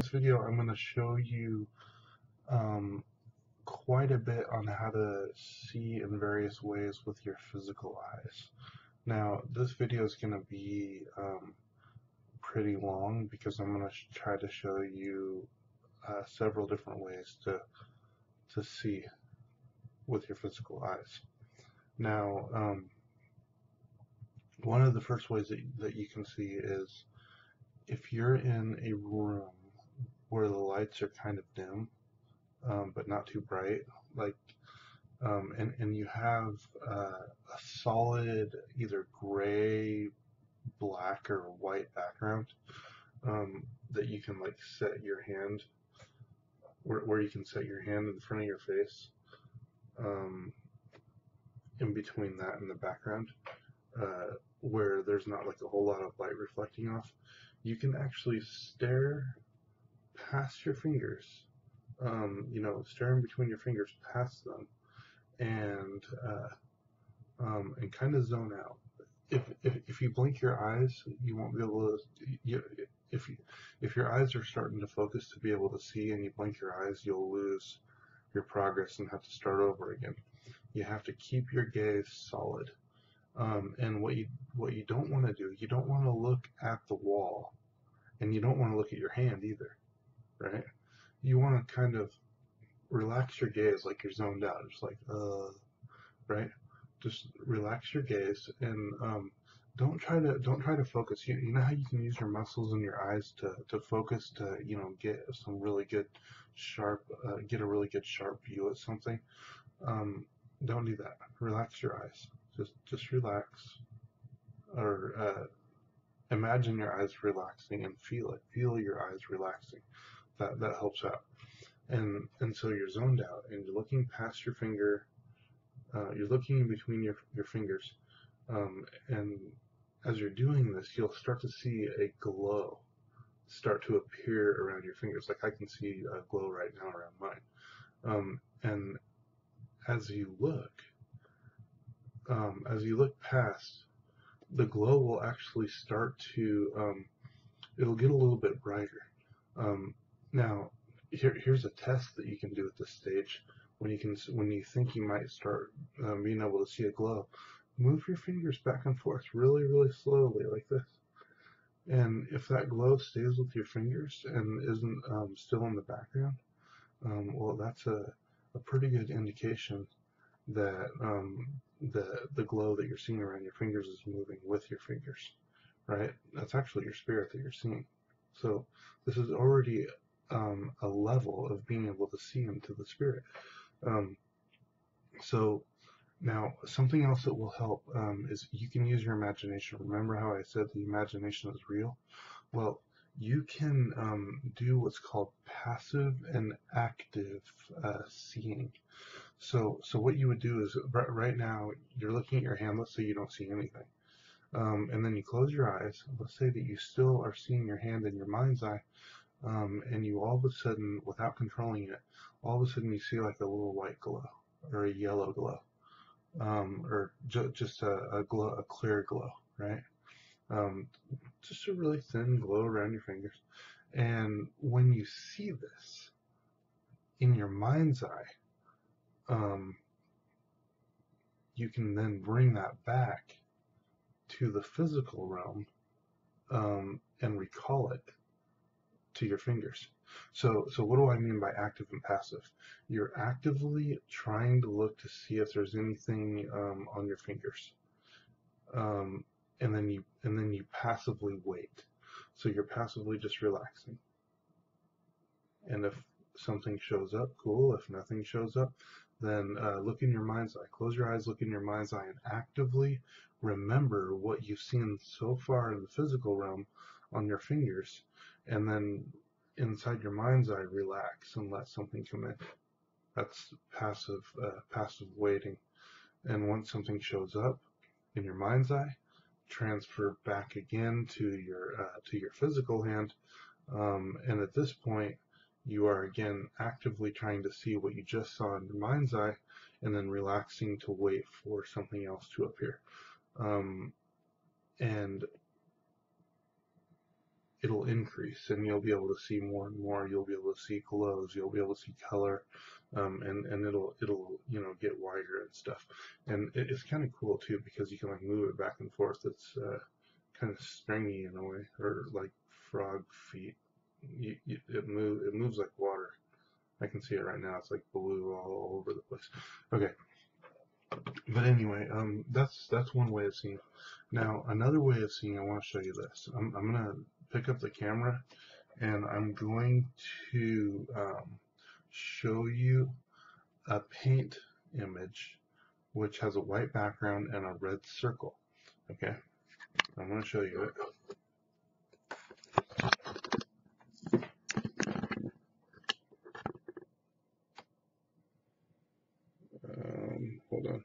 this video, I'm going to show you um, quite a bit on how to see in various ways with your physical eyes. Now, this video is going to be pretty long because I'm going to try to show you several different ways to see with your physical eyes. Now, one of the first ways that you can see is if you're in a room where the lights are kind of dim, but not too bright, like, and you have a solid either gray, black, or white background that you can like set your hand, where you can set your hand in front of your face, um, in between that and the background, where there's not like a whole lot of light reflecting off, you can actually stare past your fingers, stare in between your fingers past them, and kind of zone out. If you blink your eyes, you won't be able to. If if your eyes are starting to focus to be able to see, and you blink your eyes, you'll lose your progress and have to start over again. You have to keep your gaze solid. And what you don't want to do, you don't want to look at the wall, and you don't want to look at your hand either, right? You want to kind of relax your gaze, like you're zoned out, just like right? Just relax your gaze and don't try to focus. You know how you can use your muscles and your eyes to focus to get some really good sharp get a really good sharp view at something. Um, don't do that. Relax your eyes. Just relax, or imagine your eyes relaxing and feel it. Feel your eyes relaxing. That helps out. And so you're zoned out and you're looking past your finger. You're looking in between your fingers, and as you're doing this, you'll start to see a glow start to appear around your fingers. Like I can see a glow right now around mine. And as you look past, the glow will actually start to, it'll get a little bit brighter. Now, here's a test that you can do at this stage. When you think you might start being able to see a glow, move your fingers back and forth really, really slowly like this. And if that glow stays with your fingers and isn't still in the background, well, that's a pretty good indication that the glow that you're seeing around your fingers is moving with your fingers, right? That's actually your spirit that you're seeing. So this is already a level of being able to see into the spirit. So now something else that will help is you can use your imagination. Remember how I said the imagination is real? Well, you can do what's called passive and active seeing. So what you would do is right now you're looking at your hand. Let's say you don't see anything. And then you close your eyes. Let's say that you still are seeing your hand in your mind's eye, and you all of a sudden, without controlling it, all of a sudden you see like a little white glow or a yellow glow, or just a glow, a clear glow, right? Um, just a really thin glow around your fingers. And when you see this in your mind's eye, you can then bring that back to the physical realm, and recall it to your fingers. So what do I mean by active and passive? You're actively trying to look to see if there's anything on your fingers, and then you passively wait. So you're passively just relaxing. And if something shows up, cool. If nothing shows up, then look in your mind's eye. Close your eyes, look in your mind's eye, and actively remember what you've seen so far in the physical realm on your fingers, and then inside your mind's eye, relax and let something come in. That's passive waiting. And once something shows up in your mind's eye, transfer back again to your physical hand, and at this point, you are again actively trying to see what you just saw in your mind's eye, and then relaxing to wait for something else to appear. And it'll increase, and you'll be able to see more and more. You'll be able to see glows. You'll be able to see color, and it'll get wider and stuff. And it's kind of cool too because you can like move it back and forth. It's kind of stringy in a way, or like frog feet. It moves like water. I can see it right now. It's like blue all over the place. Okay, but anyway, that's one way of seeing. Now another way of seeing, I want to show you this. I'm gonna pick up the camera and I'm going to show you a paint image which has a white background and a red circle. Okay, I'm going to show you it. Hold on.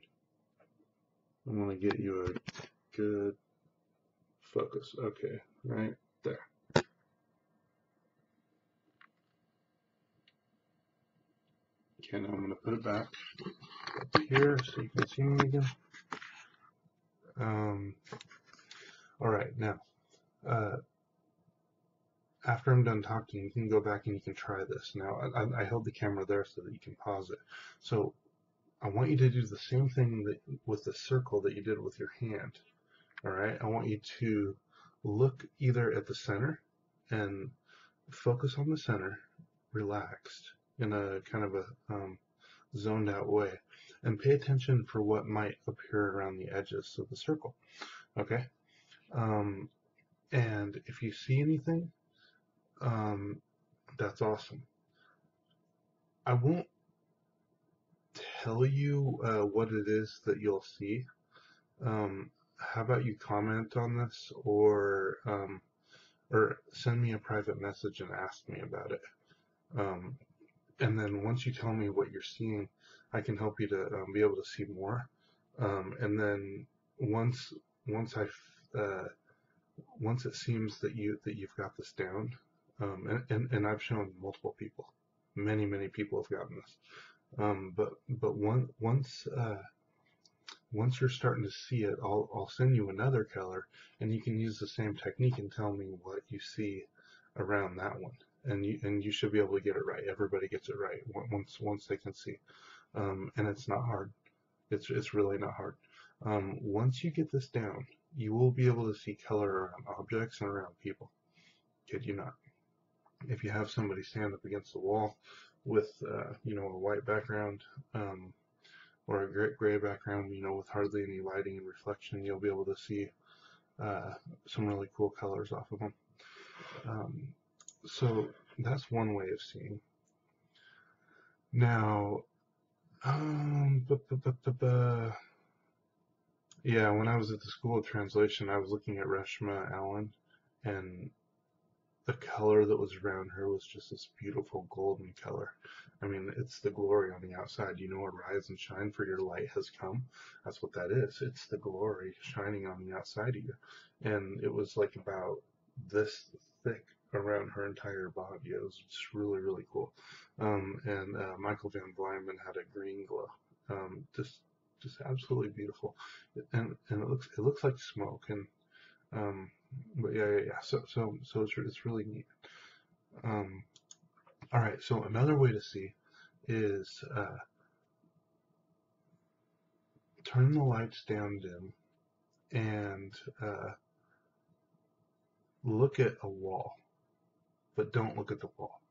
I'm going to get you a good focus. Okay, right there. Okay, now I'm going to put it back up here so you can see me again. All right, now, after I'm done talking, you can go back and you can try this. Now, I held the camera there so that you can pause it. So I want you to do the same thing with the circle that you did with your hand. All right, I want you to look either at the center and focus on the center, relaxed, in a kind of a zoned out way, and pay attention for what might appear around the edges of the circle. Okay, and if you see anything, that's awesome. I won't tell you what it is that you'll see. How about you comment on this, or send me a private message and ask me about it. And then once you tell me what you're seeing, I can help you to be able to see more. And then once it seems that you've got this down, and I've shown multiple people, many people have gotten this. But once you're starting to see it, I'll send you another color, and you can use the same technique and tell me what you see around that one, and you should be able to get it right. Everybody gets it right once they can see, and it's not hard. It's really not hard. Once you get this down, you will be able to see color around objects and around people. Kid you not. If you have somebody stand up against the wall with a white background, or a gray background, with hardly any lighting and reflection, you'll be able to see some really cool colors off of them. So that's one way of seeing. Now, yeah, when I was at the School of Translation, I was looking at Reshma Allen, and the color that was around her was just this beautiful golden color. I mean, it's the glory on the outside. Arise and shine, for your light has come. That's what that is. It's the glory shining on the outside of you. And it was like about this thick around her entire body. It was just really cool. And Michael Van Blyman had a green glow. Just absolutely beautiful. And it looks like smoke. And but yeah. So it's really neat. All right. So another way to see is turn the lights down dim and look at a wall, but don't look at the wall.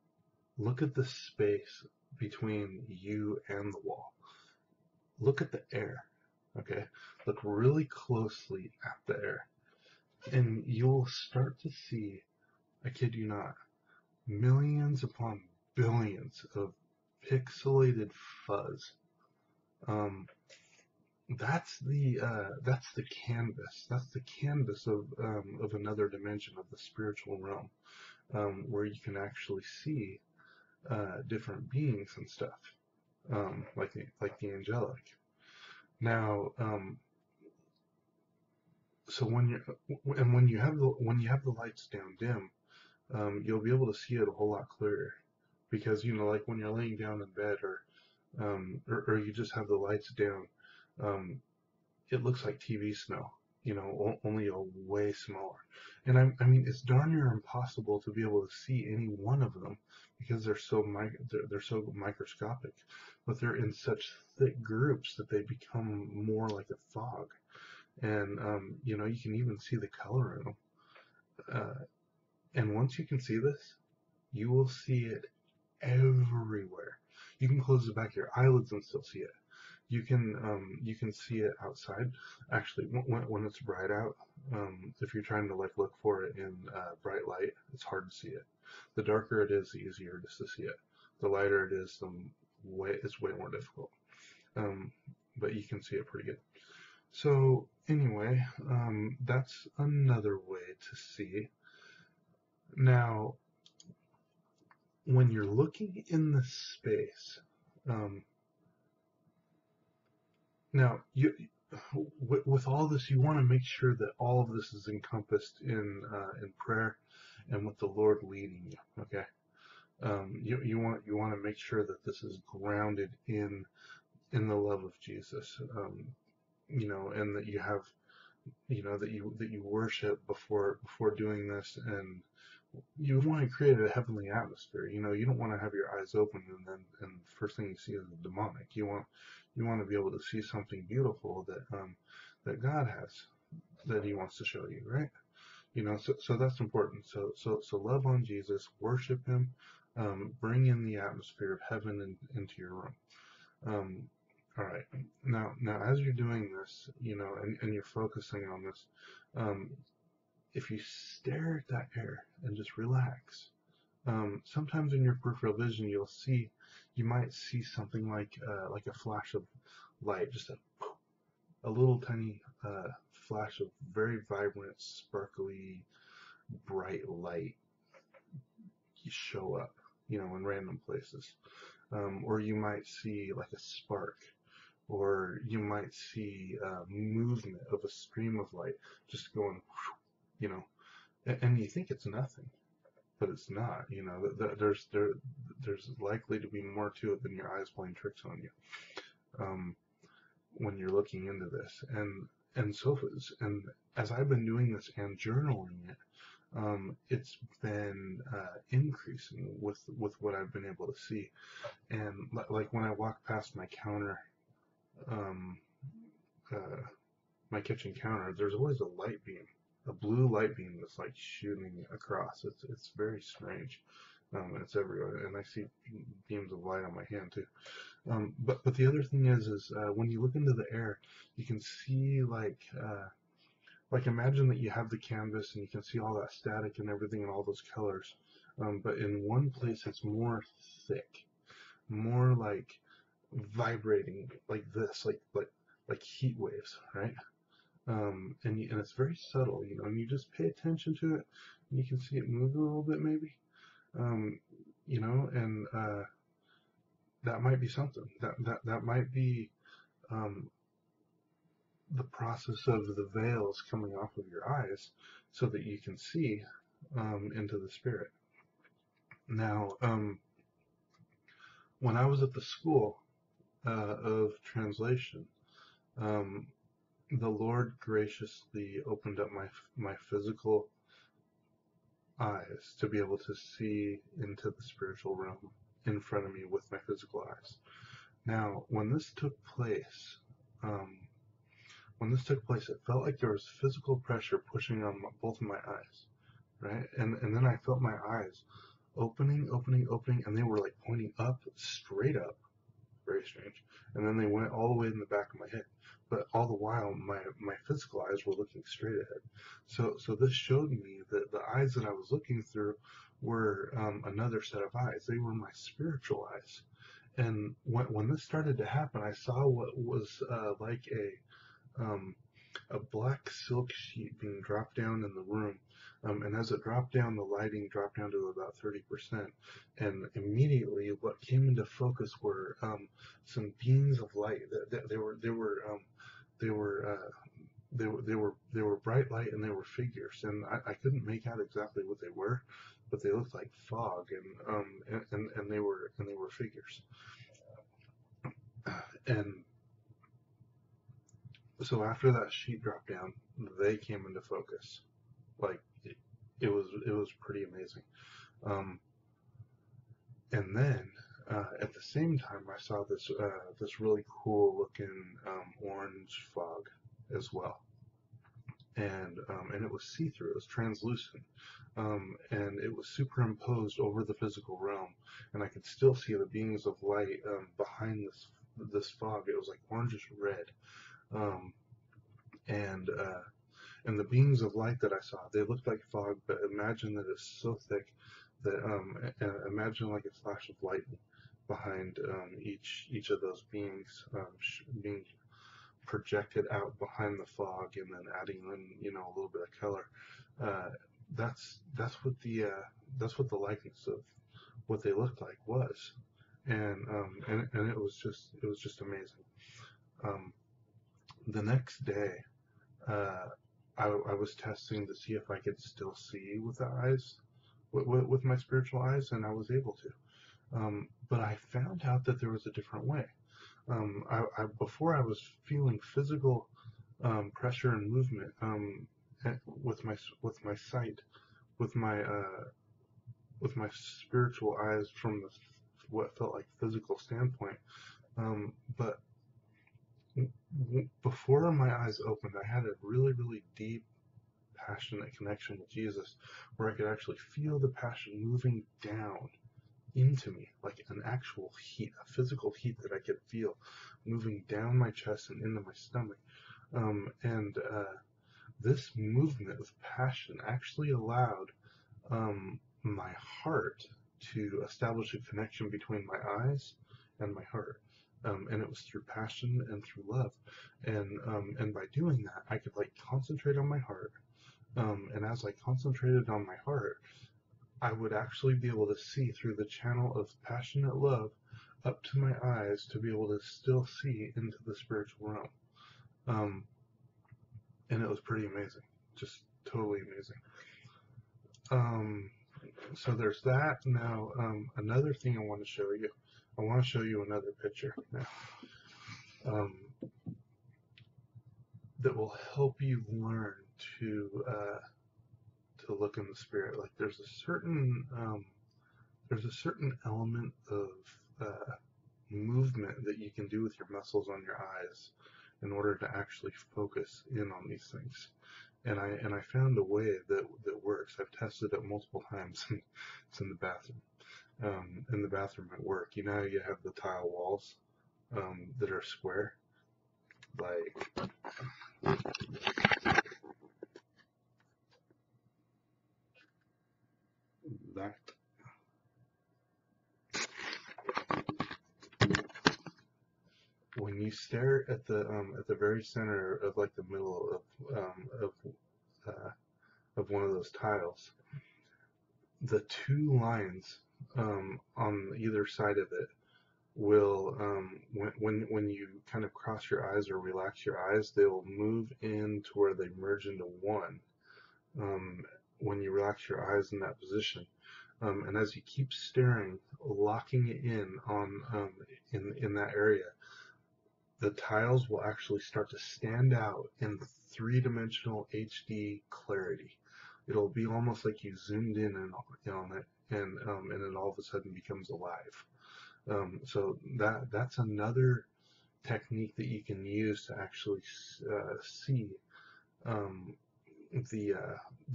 Look at the space between you and the wall. Look at the air. Okay. Look really closely at the air, and you'll start to see, I kid you not, millions upon billions of pixelated fuzz. That's the canvas. That's the canvas of another dimension, of the spiritual realm, where you can actually see different beings and stuff, like the angelic. Now, so when you have the lights down dim, you'll be able to see it a whole lot clearer, because like when you're laying down in bed, or you just have the lights down, it looks like TV snow. only a way smaller. And I mean, it's darn near impossible to be able to see any one of them because they're so microscopic, but they're in such thick groups that they become more like a fog. And you can even see the color in them. Uh, and once you can see this, you will see it everywhere. You can close the back of your eyelids and still see it. You can see it outside. Actually, when it's bright out, if you're trying to like look for it in bright light, it's hard to see it. The darker it is, the easier it is to see it. The lighter it is, it's way more difficult. Um, but you can see it pretty good. So anyway, that's another way to see. Now, when you're looking in the space, um, now with all this, you want to make sure that all of this is encompassed in prayer and with the Lord leading you. Okay, you want to make sure that this is grounded in the love of Jesus. And that you have that you worship before doing this, and you want to create a heavenly atmosphere. You don't want to have your eyes open and first thing you see is the demonic. You want to be able to see something beautiful that God has, that He wants to show you, right? So that's important. So love on Jesus, worship Him, bring in the atmosphere of heaven into your room. All right. Now, as you're doing this, and you're focusing on this, um, if you stare at that air and just relax, sometimes in your peripheral vision, you might see something like a flash of light, just a little tiny flash of very vibrant, sparkly, bright light show up, in random places. Or you might see like a spark, or you might see movement of a stream of light just going, you know, and you think it's nothing, but it's not. There's likely to be more to it than your eyes playing tricks on you when you're looking into this. And as I've been doing this and journaling it, it's been increasing with what I've been able to see. And like when I walk past my counter, um, uh, my kitchen counter, there's always a light beam, a blue light beam that's like shooting across. It's very strange. It's everywhere, and I see beams of light on my hand too. But the other thing is when you look into the air, you can see like imagine that you have the canvas and you can see all that static and everything and all those colors. But in one place it's more thick, more like vibrating like this, like heat waves, right? And it's very subtle, and you just pay attention to it, and you can see it move a little bit, maybe, um, and that might be something. That might be um, the process of the veils coming off of your eyes, so that you can see into the spirit. Now, when I was at the school of translation, um, the Lord graciously opened up my physical eyes to be able to see into the spiritual realm in front of me with my physical eyes. Now, um, it felt like there was physical pressure pushing on both of my eyes, right? And then I felt my eyes opening, and they were like pointing up, straight up, very strange. And then they went all the way in the back of my head. But all the while, my physical eyes were looking straight ahead. So this showed me that the eyes that I was looking through were another set of eyes. They were my spiritual eyes. And when this started to happen, I saw what was like a black silk sheet being dropped down in the room. And as it dropped down, the lighting dropped down to about 30%. And immediately, what came into focus were some beams of light. They were they were bright light, and they were figures. And I couldn't make out exactly what they were, but they looked like fog, and they were figures. And so after that sheet dropped down, they came into focus. Like it was pretty amazing. Um, and then at the same time, I saw this really cool looking orange fog as well, and it was see-through. It was translucent, and it was superimposed over the physical realm, and I could still see the beings of light behind this fog. It was like orangish red, um, and and the beings of light that I saw, they looked like fog, but imagine that it's so thick that imagine like a flash of lightning behind each of those beings being projected out behind the fog, and then adding in a little bit of color. Uh, that's what the likeness of what they looked like was, and it was just amazing. Um, the next day, uh, I was testing to see if I could still see with the eyes, with my spiritual eyes, and I was able to. But I found out that there was a different way. Before I was feeling physical pressure and movement with my sight, with my spiritual eyes from what felt like physical standpoint. But before my eyes opened, I had a really, really deep, passionate connection with Jesus, where I could actually feel the passion moving down into me, like an actual heat, a physical heat that I could feel moving down my chest and into my stomach. And this movement of passion actually allowed my heart to establish a connection between my eyes and my heart. And it was through passion and through love, and by doing that, I could like concentrate on my heart. And as I concentrated on my heart, I would actually be able to see through the channel of passionate love up to my eyes to be able to still see into the spiritual realm. Um, and it was pretty amazing, just totally amazing. So there's that. Now, another thing I want to show you. I want to show you another picture now um, that will help you learn to look in the spirit. Like there's a certain element of movement that you can do with your muscles on your eyes in order to actually focus in on these things. And I found a way that works. I've tested it multiple times. It's in the bathroom. In the bathroom at work. You know how you have the tile walls that are square? Like that. When you stare at the very center of like the middle of one of those tiles, the two lines on either side of it will when you kind of cross your eyes or relax your eyes, they will move in to where they merge into one when you relax your eyes in that position. And as you keep staring, locking it in on in that area, the tiles will actually start to stand out in three-dimensional HD clarity. It'll be almost like you zoomed in on it, and it all of a sudden becomes alive. So that's another technique that you can use to actually see um, the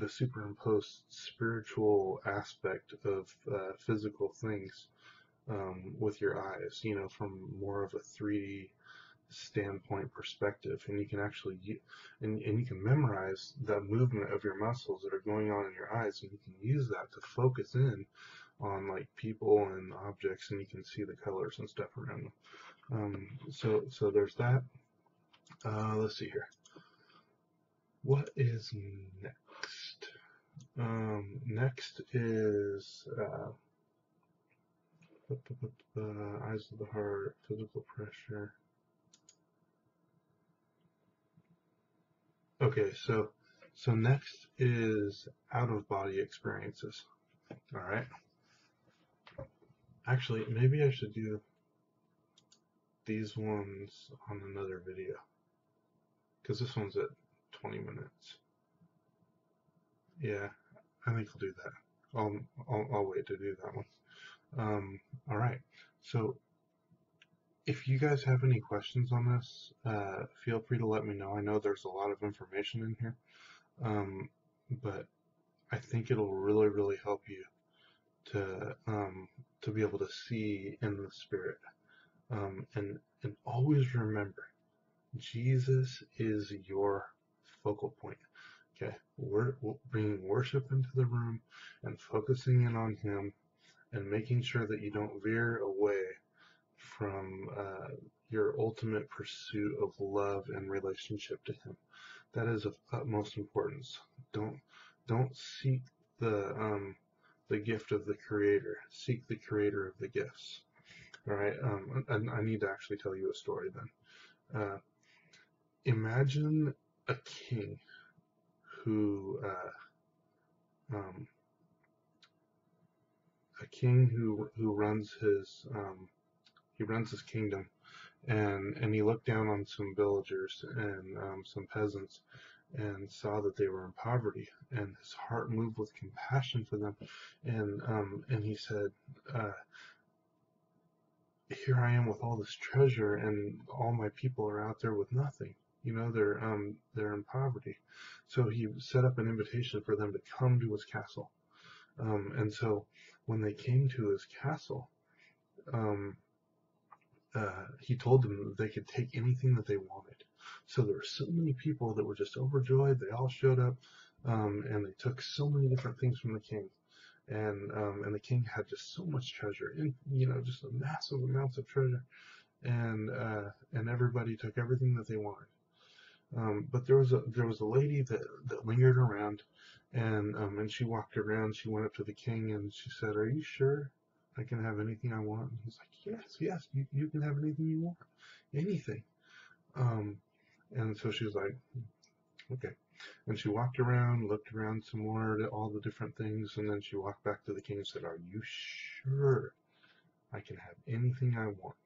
superimposed spiritual aspect of physical things with your eyes, from more of a 3D standpoint perspective, and you can actually and you can memorize the movement of your muscles that are going on in your eyes, and you can use that to focus in on like people and objects, and you can see the colors and stuff around them. So there's that. Let's see here. What is next? Next is eyes of the heart, physical pressure. Okay, so next is out of body experiences. All right. Actually, maybe I should do these ones on another video, because this one's at 20 minutes. Yeah, I think I'll do that. I'll wait to do that one. All right. So if you guys have any questions on this, feel free to let me know. I know there's a lot of information in here, but I think it'll really, really help you to be able to see in the Spirit. And always remember, Jesus is your focal point. Okay, we're bringing worship into the room and focusing in on Him and making sure that you don't veer away from your ultimate pursuit of love and relationship to Him. That is of utmost importance. Don't seek the gift of the Creator. Seek the Creator of the gifts. All right. And I need to actually tell you a story then. Imagine a king who um, runs his kingdom, and he looked down on some villagers and some peasants and saw that they were in poverty, and his heart moved with compassion for them, and he said, here I am with all this treasure, and all my people are out there with nothing. You know, they're in poverty. So he set up an invitation for them to come to his castle. And so when they came to his castle, um, he told them that they could take anything that they wanted. So there were so many people that were just overjoyed. They all showed up, and they took so many different things from the king. And the king had just so much treasure, and just a massive amounts of treasure, and everybody took everything that they wanted. But there was a lady that lingered around, and she walked around. She went up to the king and she said, "Are you sure I can have anything I want?" And he's like, "Yes, you can have anything you want, anything." Um, and so she was like, "Okay." And she walked around, looked around some more at all the different things, and then she walked back to the king and said, "Are you sure I can have anything I want?"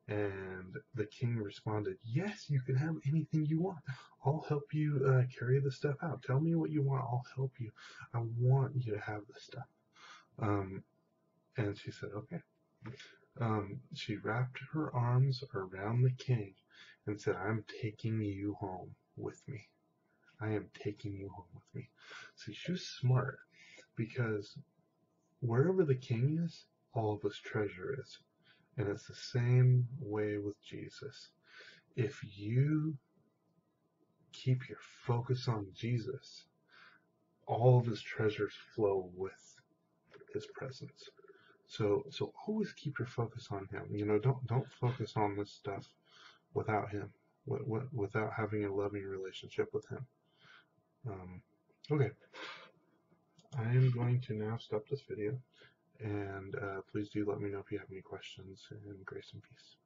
And the king responded, "Yes, you can have anything you want. I'll help you carry the stuff out. Tell me what you want. I'll help you. I want you to have the stuff." Um, and she said, "Okay." She wrapped her arms around the king and said, "I'm taking you home with me. I am taking you home with me." See, she was smart, because wherever the king is, all of his treasure is. And it's the same way with Jesus. If you keep your focus on Jesus, all of his treasures flow with his presence. So always keep your focus on him. Don't focus on this stuff without him, without having a loving relationship with him. Okay, I am going to now stop this video, and please do let me know if you have any questions, and grace and peace.